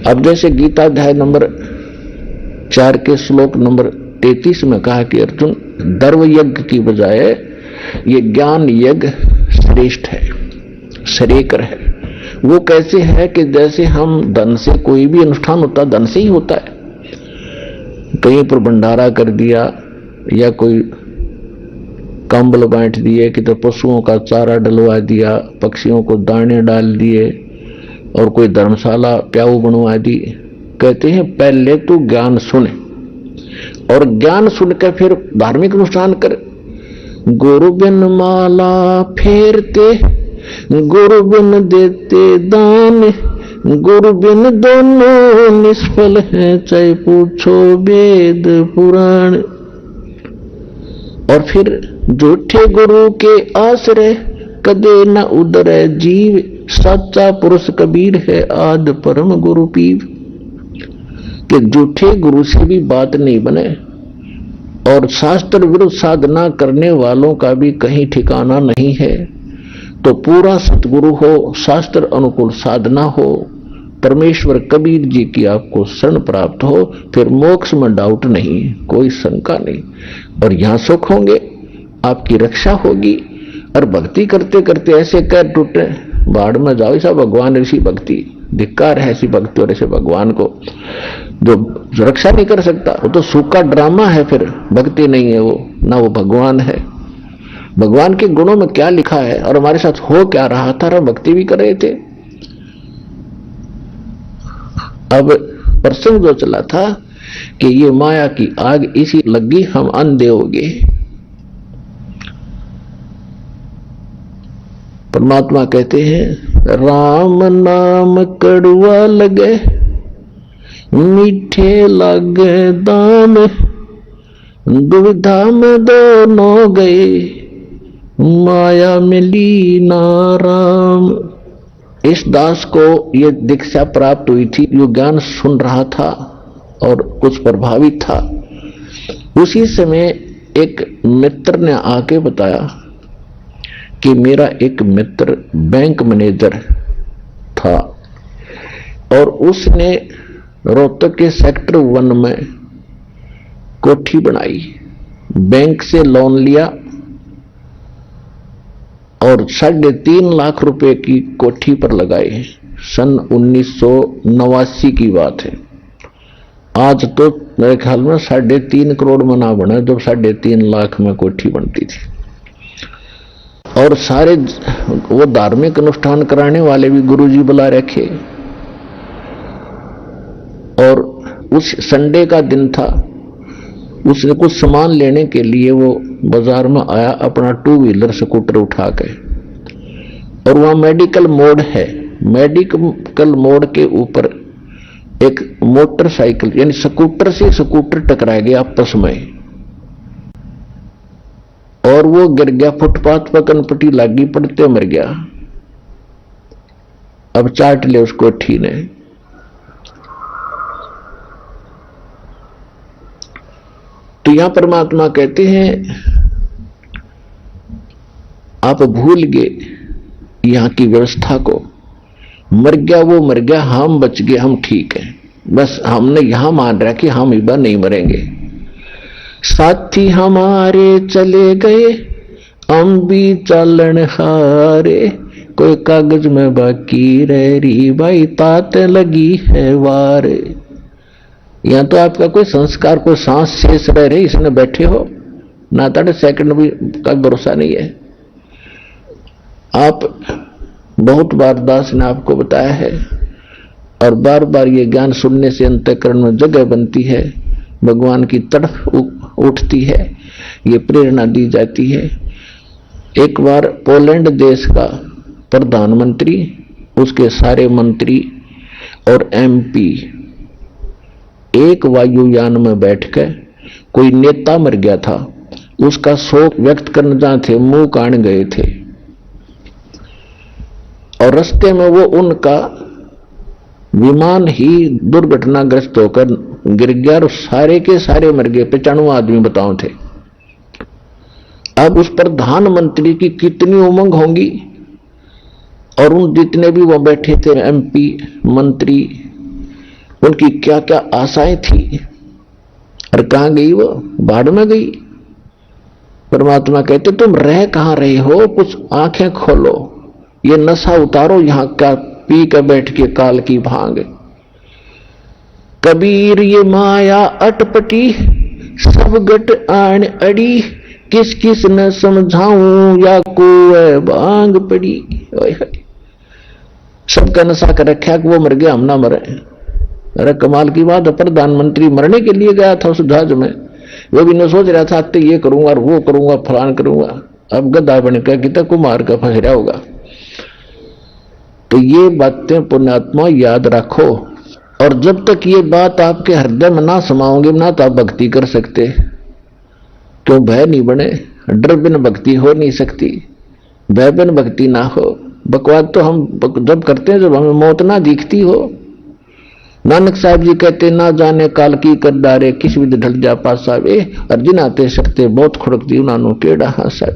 अब जैसे गीता अध्याय नंबर 4 के श्लोक नंबर 33 में कहा कि अर्जुन, द्रव्य यज्ञ की बजाय ये ज्ञान यज्ञ श्रेष्ठ है, श्रेयकर है। वो कैसे है कि जैसे हम धन से, कोई भी अनुष्ठान होता है धन से ही होता है। कहीं पर भंडारा कर दिया या कोई कंबल बांट दिए कि तो पशुओं का चारा डलवा दिया, पक्षियों को दाने डाल दिए और कोई धर्मशाला प्याऊ बनवा दी। कहते हैं पहले तो ज्ञान सुने और ज्ञान सुनकर फिर धार्मिक अनुष्ठान कर। गुरु बिन माला फेरते, गुरु बिन देते दान, गुरु बिन दोनों निष्फल है, चाहे पूछो वेद पुराण। और फिर झूठे गुरु के आश्रय कदे न उदरे जीव, सच्चा पुरुष कबीर है आद परम गुरु पीव। कि झूठे गुरु से भी बात नहीं बने और शास्त्र विरुद्ध साधना करने वालों का भी कहीं ठिकाना नहीं है। तो पूरा सतगुरु हो, शास्त्र अनुकूल साधना हो, परमेश्वर कबीर जी की आपको शरण प्राप्त हो, फिर मोक्ष में डाउट नहीं, कोई शंका नहीं। और यहां सुख होंगे, आपकी रक्षा होगी। और भक्ति करते करते ऐसे कर टूटे, बाढ़ में जाओ। ऐसा भगवान ऋषि भक्ति, धिक्कार है ऐसी भक्ति और ऐसे भगवान को जो रक्षा नहीं कर सकता। वो तो सूखा ड्रामा है, फिर भक्ति नहीं है वो, ना वो भगवान है। भगवान के गुणों में क्या लिखा है और हमारे साथ हो क्या रहा था, हम भक्ति भी कर रहे थे। अब प्रसंग जो चला था कि ये माया की आग इसी लगी, हम अंधे हो गए। परमात्मा कहते हैं राम नाम कड़ुआ लगे, मीठे लगे दाम, दुविधा में दोनों गए, माया मिली नाराम। इस दास को यह दीक्षा प्राप्त हुई थी, जो ज्ञान सुन रहा था और कुछ प्रभावित था। उसी समय एक मित्र ने आके बताया कि मेरा एक मित्र बैंक मैनेजर था और उसने रोहतक के सेक्टर 1 में कोठी बनाई, बैंक से लोन लिया और 3.5 लाख रुपए की कोठी पर लगाए। सन 1989 की बात है। आज तो मेरे ख्याल में 3.5 करोड़ में ना बना जब 3.5 लाख में कोठी बनती थी। और सारे वो धार्मिक अनुष्ठान कराने वाले भी गुरुजी बुला रखे। और उस संडे का दिन था, उसने कुछ सामान लेने के लिए वो बाजार में आया अपना 2 व्हीलर स्कूटर उठा के। और वहां मेडिकल मोड़ है, मेडिकल मोड़ के ऊपर एक मोटरसाइकिल यानी स्कूटर से स्कूटर टकरा गया आपस में और वो गिर गया, फुटपाथ पर कनपटी लागी, पड़ते मर गया। अब चाट ले उसको ठीक ने। तो यहां परमात्मा कहते हैं आप भूल गए यहां की व्यवस्था को। मर गया वो मर गया, हम बच गए, हम ठीक है। बस हमने यहां मान रहा कि हम इबा नहीं मरेंगे। साथी हमारे चले गए, हम भी चलन हारे, कोई कागज में बाकी रह रही भाई, तात लगी है वार। यहां तो आपका कोई संस्कार, कोई सांस शेष रह रही, इसने बैठे हो ना, तड़े सेकंड भी का भरोसा नहीं है। आप बहुत बार दास ने आपको बताया है और बार बार ये ज्ञान सुनने से अंतःकरण में जगह बनती है, भगवान की तड़फ उठती है, ये प्रेरणा दी जाती है। एक बार पोलैंड देश का प्रधानमंत्री, उसके सारे मंत्री और एमपी एक वायुयान में बैठकर, कोई नेता मर गया था, उसका शोक व्यक्त करने जहां थे मुंह कान गए थे और रास्ते में वो उनका विमान ही दुर्घटनाग्रस्त होकर गिर गया और सारे के सारे मर गए। 95 आदमी बताओ थे। अब उस प्रधानमंत्री की कितनी उमंग होंगी और उन जितने भी वो बैठे थे एमपी मंत्री उनकी क्या क्या आशाएं थी, और कहां गई वो? बाढ़ में गई। परमात्मा कहते तुम रह कहां रहे हो, कुछ आंखें खोलो, ये नशा उतारो, यहां क्या पी के बैठ के काल की भांग। कबीर ये माया अटपटी, सब गट आन अड़ी, किस किस न समझाऊं, या को भांग पड़ी। सबका नशा कर रखा कि वो मर गया हम ना मरे। अरे कमाल की बात है, प्रधानमंत्री मरने के लिए गया था उस जहाज में, वो भी न सोच रहा था कि ये करूंगा और वो करूंगा फलान करूंगा, अब गद्दा बनकर कितना कुमार का फंस रहा होगा। तो ये बातें पुण्यात्मा याद रखो, और जब तक ये बात आपके हृदय में ना समाओगे ना तो आप भक्ति कर सकते। क्यों? भय नहीं बने, डर बिन भक्ति हो नहीं सकती, भय बिन भक्ति ना हो। बकवास तो हम जब करते हैं जब हमें मौत ना दिखती हो। नानक साहब जी कहते ना जाने काल की करदारे, किस विध ढल जा पासा वे, अर्जुन आते सकते बहुत खुड़क दी उन्होंने केड़ा हासा।